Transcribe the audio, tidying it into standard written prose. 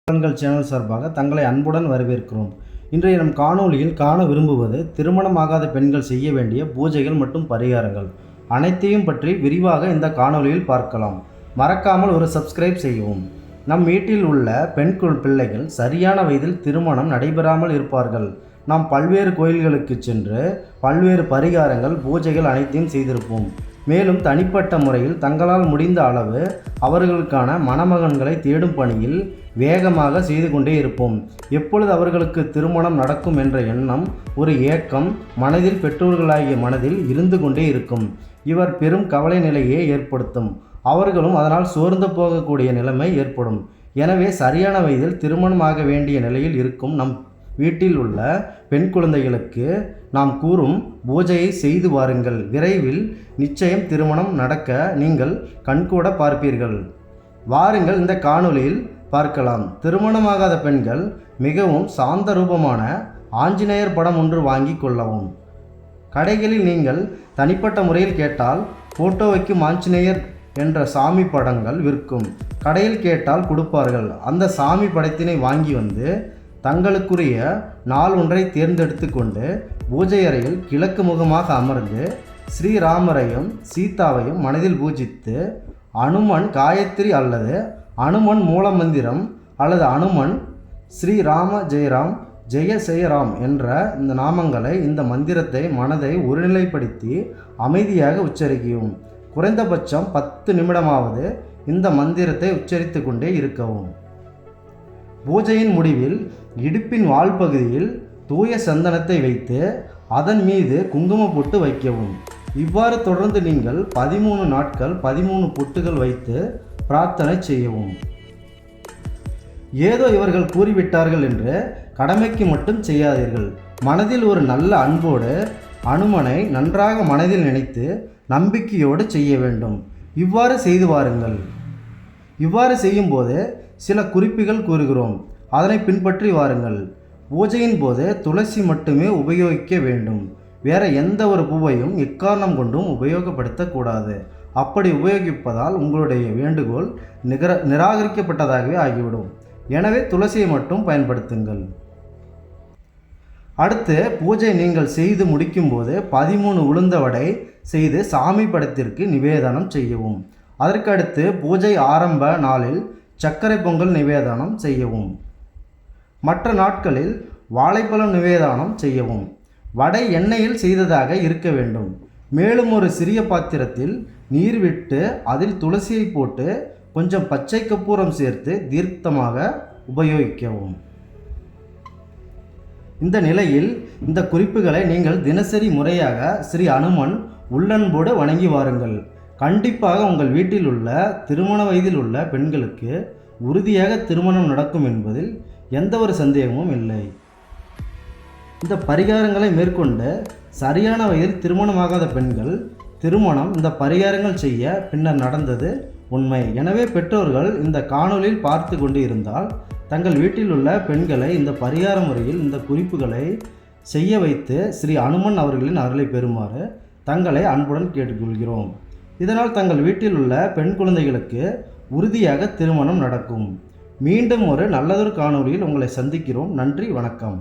பலன்கள் சேனல் சார்பாக தங்களை அன்புடன் வரவேற்கிறோம். இன்றைய நம் காணொளியில் காண விரும்புவது திருமணமாகாத பெண்கள் செய்ய வேண்டிய பூஜைகள் மற்றும் பரிகாரங்கள் அனைத்தையும் பற்றி விரிவாக இந்த காணொளியில் பார்க்கலாம். மறக்காமல் ஒரு சப்ஸ்கிரைப் செய்யவும். நம் வீட்டில் உள்ள பெண் பிள்ளைகள் சரியான வயதில் திருமணம் நடைபெறாமல் இருப்பார்கள். நாம் பல்வேறு கோயில்களுக்கு சென்று பல்வேறு பரிகாரங்கள் பூஜைகள் அனைத்தையும் செய்திருப்போம். மேலும் தனிப்பட்ட முறையில் தங்களால் முடிந்த அளவு அவர்களுக்கான மணமகன்களை தேடும் பணியில் வேகமாக செய்து கொண்டே இருப்போம். எப்பொழுது அவர்களுக்கு திருமணம் நடக்கும் என்ற எண்ணம், ஒரு ஏக்கம் மனதில் பெற்றோர்களாகிய மனதில் இருந்து கொண்டே இருக்கும். இவர் பெரும் கவலை நிலையை ஏற்படுத்தும். அவர்களும் அதனால் சோர்ந்து போகக்கூடிய நிலைமை ஏற்படும். எனவே சரியான வயதில் திருமணமாக வேண்டிய நிலையில் இருக்கும் நம் வீட்டில் உள்ள பெண் குழந்தைகளுக்கு நாம் கூறும் பூஜையை செய்து வாருங்கள். விரைவில் நிச்சயம் திருமணம் நடக்க நீங்கள் கண்கூட பார்ப்பீர்கள். வாருங்கள் இந்த காணொளியில் பார்க்கலாம். திருமணமாகாத பெண்கள் மிகவும் சாந்த ரூபமான ஆஞ்சநேயர் படம் ஒன்று வாங்கி கொள்ளவும். கடைகளில் நீங்கள் தனிப்பட்ட முறையில் கேட்டால் போட்டோ வைக்கும் ஆஞ்சநேயர் என்ற சாமி படங்கள் விற்கும். கடையில் கேட்டால் கொடுப்பார்கள். அந்த சாமி படத்தினை வாங்கி வந்து தங்களுக்குரிய நாள் ஒன்றை தேர்ந்தெடுத்து கொண்டு பூஜை அறையில் கிழக்கு முகமாக அமர்ந்து ஸ்ரீராமரையும் சீதாவையும் மனதில் பூஜித்து அனுமன் காயத்ரி அல்லது அனுமன் மூலமந்திரம் அல்லது அனுமன் ஸ்ரீராம ஜெயராம் ஜெய ஜெயராம் என்ற இந்த நாமங்களை, இந்த மந்திரத்தை மனதை ஒருநிலைப்படுத்தி அமைதியாக உச்சரிக்கவும். குறைந்தபட்சம் 10 நிமிடமாவது இந்த மந்திரத்தை உச்சரித்து கொண்டே இருக்கவும். பூஜையின் முடிவில் இடுப்பின் வால் பகுதியில் தூய சந்தனத்தை வைத்து அதன் மீது குங்கும பொட்டு வைக்கவும். இவ்வாறு தொடர்ந்து நீங்கள் 13 நாட்கள் 13 பொட்டுகள் வைத்து பிரார்த்தனை செய்யவும். ஏதோ இவர்கள் கூறிவிட்டார்கள் என்று கடமைக்கு மட்டும் செய்யாதீர்கள். மனதில் ஒரு நல்ல அன்போடு அனுமனை நன்றாக மனதில் நினைத்து நம்பிக்கையோடு செய்ய வேண்டும். இவ்வாறு செய்து வாருங்கள். இவ்வாறு செய்யும்போது சில குறிப்புகள் கூறுகிறோம், அதனை பின்பற்றி வாருங்கள். பூஜையின் போது துளசி மட்டுமே உபயோகிக்க வேண்டும். வேற எந்த ஒரு பூவையும் எக்காரணம் கொண்டும் உபயோகப்படுத்தக்கூடாது. அப்படி உபயோகிப்பதால் உங்களுடைய வேண்டுகோள் நிராகரிக்கப்பட்டதாகவே ஆகிவிடும். எனவே துளசியை மட்டும் பயன்படுத்துங்கள். அடுத்து பூஜை நீங்கள் செய்து முடிக்கும்போது 13 உளுந்த வடை செய்து சாமி படத்திற்கு நிவேதனம் செய்யவும். அதற்கடுத்து பூஜை ஆரம்ப நாளில் சர்க்கரை பொங்கல் நிவேதனம் செய்யவும். மற்ற நாட்களில் வாழைப்பழம் நிவேதனம் செய்யவும். வடை எண்ணெயில் செய்ததாக இருக்க வேண்டும். மேலும் ஒரு சிறிய பாத்திரத்தில் நீர் விட்டு அதில் துளசியை போட்டு கொஞ்சம் பச்சை கற்பூரம் சேர்த்து தீர்த்தமாக உபயோகிக்கவும். இந்த நிலையில் இந்த குறிப்புகளை நீங்கள் தினசரி முறையாக ஸ்ரீ அனுமன் உள்ளன்போடு வணங்கி வாருங்கள். கண்டிப்பாக உங்கள் வீட்டில் உள்ள திருமண வயதில் உள்ள பெண்களுக்கு உறுதியாக திருமணம் நடக்கும் என்பதில் எந்த ஒரு சந்தேகமும் இல்லை. இந்த பரிகாரங்களை மேற்கொண்டு சரியான வயதில் திருமணமாகாத பெண்கள் திருமணம் இந்த பரிகாரங்கள் செய்ய பின்னர் நடந்தது உண்மை. எனவே பெற்றோர்கள் இந்த காணொளியில் பார்த்து கொண்டு இருந்தால் தங்கள் வீட்டில் உள்ள பெண்களை இந்த பரிகார முறையில் இந்த குறிப்புகளை செய்ய வைத்து ஸ்ரீ அனுமன் அவர்களின் அருளை பெறுமாறு தங்களை அன்புடன் கேட்டுக்கொள்கிறோம். இதனால் தங்கள் வீட்டில் உள்ள பெண் குழந்தைகளுக்கு உறுதியாக திருமணம் நடக்கும். மீண்டும் ஒரு நல்லதொரு காணொளியில் உங்களை சந்திக்கிறோம். நன்றி, வணக்கம்.